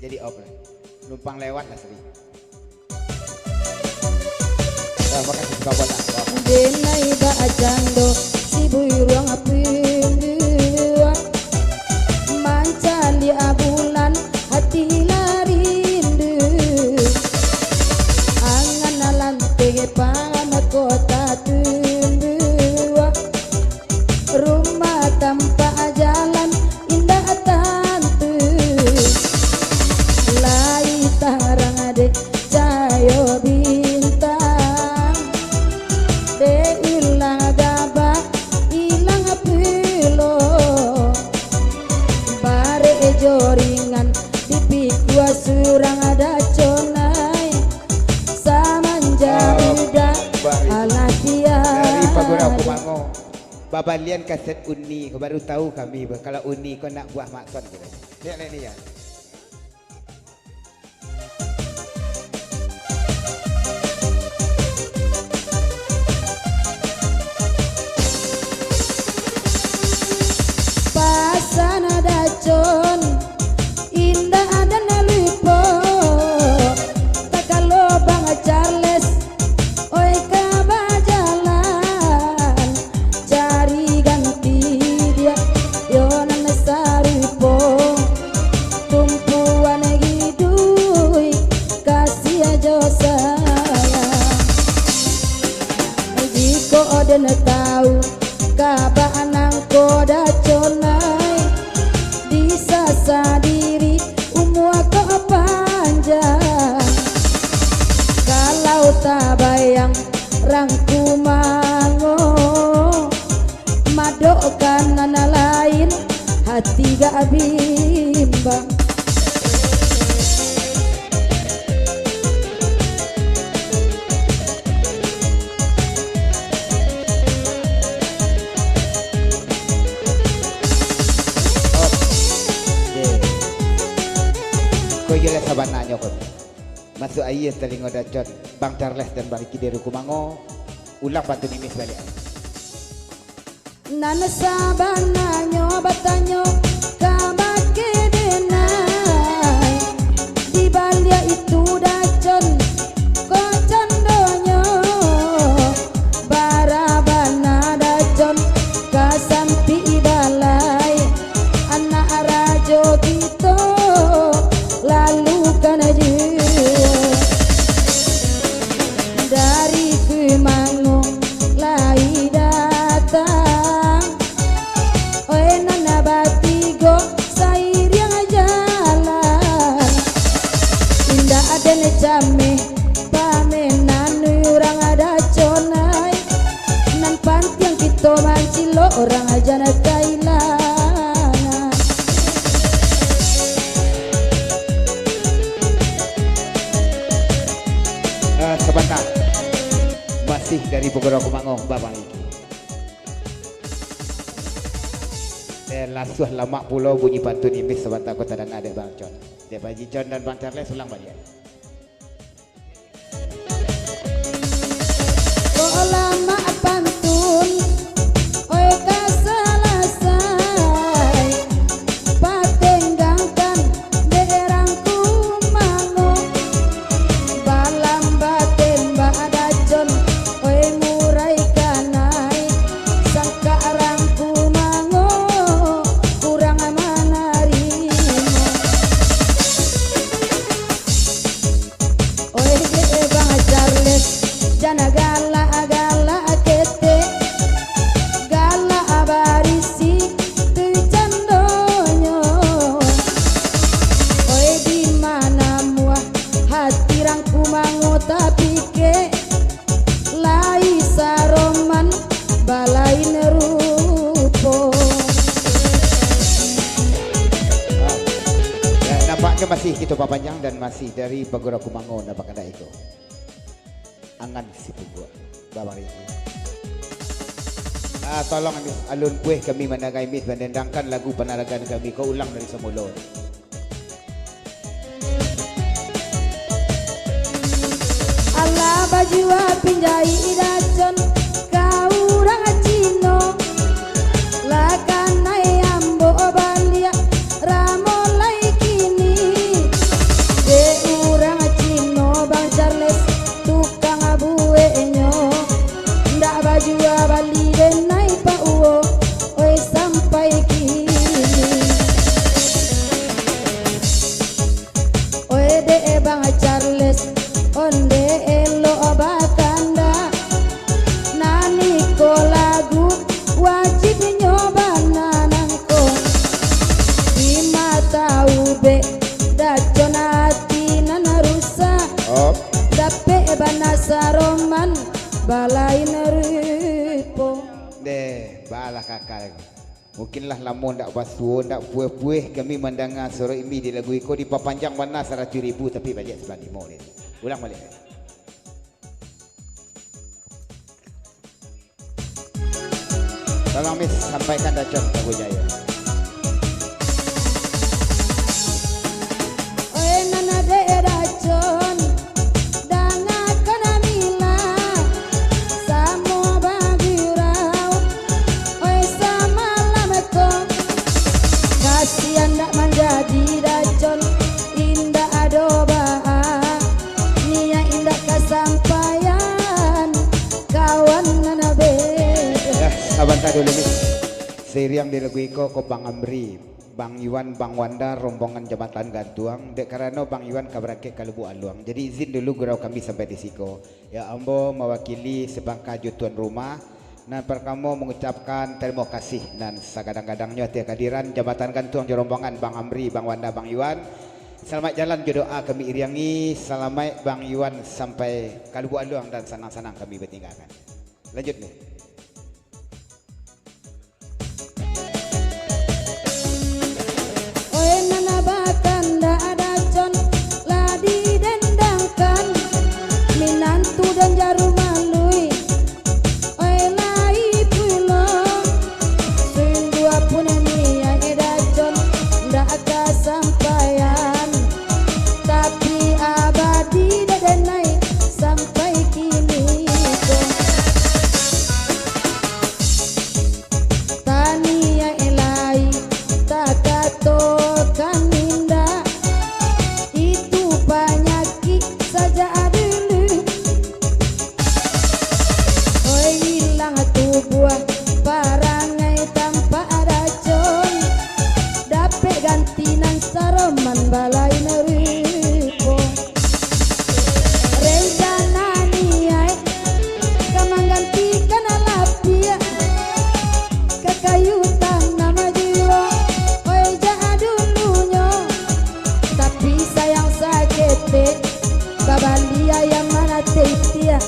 jadi off lah. Numpang lewat asli. Terima kasih kawan. Denai ba ajando si buruang apirua mancali abulan hati larindu angan alante pana kota tundua rumah tanpa jalan indah tantu lai tarang ade cayo bintang de ilang gaba ilang pilo bare joringan dipikua surang ada conai samanja uda alatia Dari Pagura Kumango. Babalian kaset Uni, kau baru tahu kami kalau Uni kau nak buah makson gitu. Lihat ni ya. pasana dacon indah ada nalipo takalo bang Charles oi kabajalan cari ganti dia yonan saripo tumpuan gidui kasih aja saya jiko oden tahu kaba anang koda conai disasa diri umua ko panjang kalau tak bayang rangku mango madok kanan lain hati gak bimbang Kau jelas saban nanya kau. Masuk air telingo dacot Bang Charles dan Bang Iki dari Kumango. Ulang pantun ini balik. nana sabana nyoba tanyo kabake denai di balia itu dacon kocan donyo barabana dacon kasampi balai anak rajo gitu lalu kana dari Kumango lai datang oi nana batigo sair yang jalan indah ada necame pamenan orang ada conai nan pantiang kita mancilo orang aja na kailangan Sebentar. Masih dari Pagura Kumango Babang Iki. Lasuh lama pulau bunyi pantun ini sebentar kota dan ada Bang Con. Dia Haji Con dan Bang Charles ulang balik. kok lama pantun oi kasalasai patenggangkan daerah Kumango balam baten badacon oi murai kanai sangkarang Kumango kurang manarimo oi Bang Charles jana gala gala kete gala abarisi tu candonyo oi di mana muah hati rang Kumango tapi ke lai saroman balai nerupo Ya, nampaknya masih kita panjang dan masih dari Pagura Kumango nampak ada itu. Angan si Pugua Babang Iki. Tolong alun kuih kami mendagai mis mendendangkan lagu penaragan kami kau ulang dari semula. Allah bajua pinjai dacon kau orang Cino lakanai ambo balia ramolai kini be dacon hati nana rusak Oh, dape bana saroman balai neripo deh, balah kakak. Mungkinlah lamun ndak basuh, ndak pueh-pueh kami mendengar suara ini di lagu iko di papanjang mana 100.000 tapi banyak 95 ni. Ulang balik. Tolong Miss sampaikan dacon lagu Jaya. oe nana de dacon danga kana mila samo bagirau oe sama lameko kasihan ndak menjadi dacon indah adobaa nia indah kesampaian kawan nana be Sabantar dulu Miss. Seriang di lagu iko ko Bang Amri, Bang Iwan, Bang Wanda, rombongan jabatan gantuang. Dek karena Bang Iwan kabarake kalubu aluang. Jadi izin dulu gurau kami sampai di siko. Ya ambo mewakili sebangka tuan rumah. Dan pertama mengucapkan terima kasih dan segadang-gadangnya tiap kehadiran jabatan gantuang di rombongan Bang Amri, Bang Wanda, Bang Iwan. Selamat jalan jodoa kami iriangi. Selamat Bang Iwan sampai kalubu aluang dan senang-senang kami bertinggalkan. Lanjut nih. oe nana bahkan ndak ada con lah didendangkan minantu dan jarum malui oe lai pulo sungguh apun nia eda con ndak kesampaian tapi abadi dadenai sampai kini con tania elai takato kaninda itu penyakit saja dulu oi hilang tubuh parangai tanpa racun dapat ganti nan saroman balai neripo rencana niai kamang gantikan alapia kekayutan nama jiwa oi jahat dulunya tapi sayang sakit babalia yang mana tetia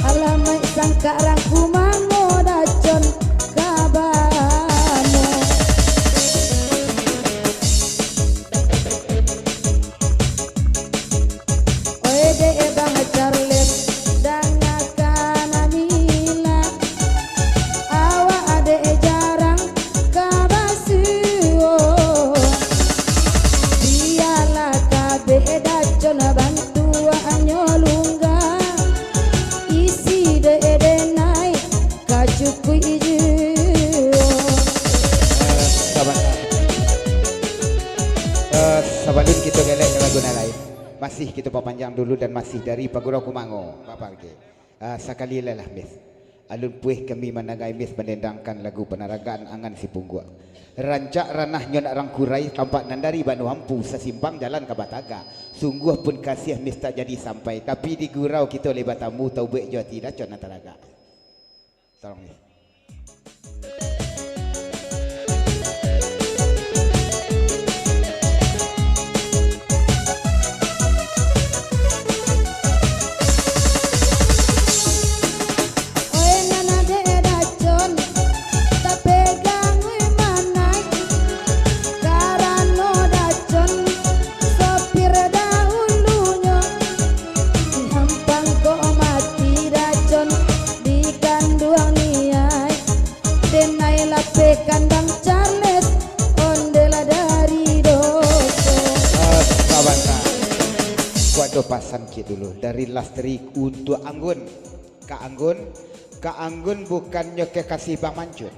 alamai sangka rangku mango dacon kabano oi de bang Charles danga kana mila awa ade jarang kabasuo biarlah kabe dacon bantu anyolungga isi de naik kacuku ijo Sabalun kita gelek ke lagu lain. Masih kita panjang dulu dan masih dari Pagurau Kumango. Bapak ke. Sekali lelah Miss. Alun puih kami menagai Miss mendendangkan lagu penaragaan angan si punggua. Rancak ranah nyon arang kurai tampak nandari banu hampu sesimpang jalan ke Bataga. Sungguh pun kasih Miss tak jadi sampai. Tapi di gurau kita lebat tamu tau buat jauh tidak con nataraga. Tolong Miss. oe nana de dacon tak pegang manai karano dacon sopir dahulunya hampang ko mati dacon di kanduang niai denai lape kandang Charles ondela dari doso Sahabat Waduh pasan kita dulu dari Lastri untuk Anggun. Kak Anggun bukannya kekasih Bang Mancun.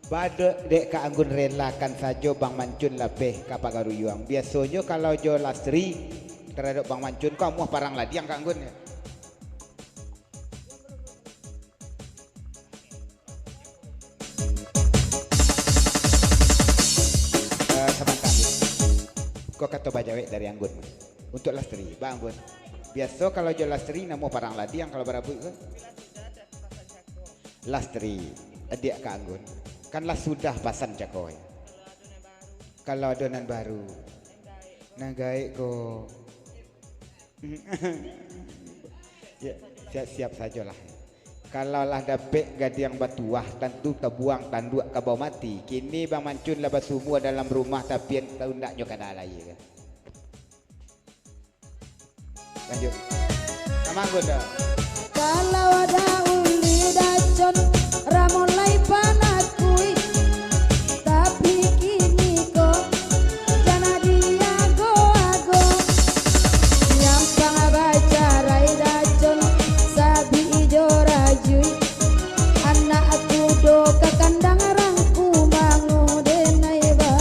Pada dek Kak Anggun relakan saja Bang Mancun lebih ke Pagaruyuang. Biasanya kalau jo Lastri terhadap Bang Mancun kamu parang ladiang Kak Anggun ya. Sebentar. Kau kata bajawek dari Anggun untuk Lastri, Bang Anggun. Biasa kalau jual Lastri nama parang ladiang kalau berabu itu. Lastri, adik Kak Anggun. Kanlah sudah pasan Jakoy. Kalau adonan baru. Nah gaik ko. Ya, siap-siap sajalah. Kalau lah dapet gadiang batuah tentu kebuang tanduk ke bawah mati. Kini Bang Mancun lah semua dalam rumah tapi tahu nak nyokan alai kan. Lanjut. Sama goda. Kalau ada uli dacon ramolai panakui, tapi kini kok jana dia go-ago. Nyampang baca rai dacon sabi ijo rajui, anak aku do ke kandang rangku mangu denai ba.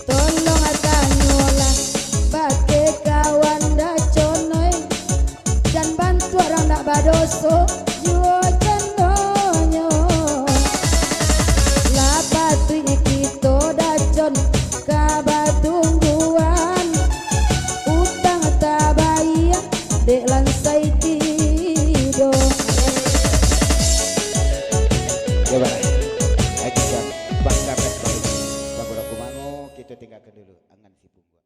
Tolong atanyolah bagi kawan daconoi dan bantu orang nak badoso juo cenonyo lah batu ikito dacon kabatungguan utang tabaya dek lansai tido. Ya bang. Lagi kan bangga pes baru. Bang Kumango kita tinggalkan dulu angan si Punggu.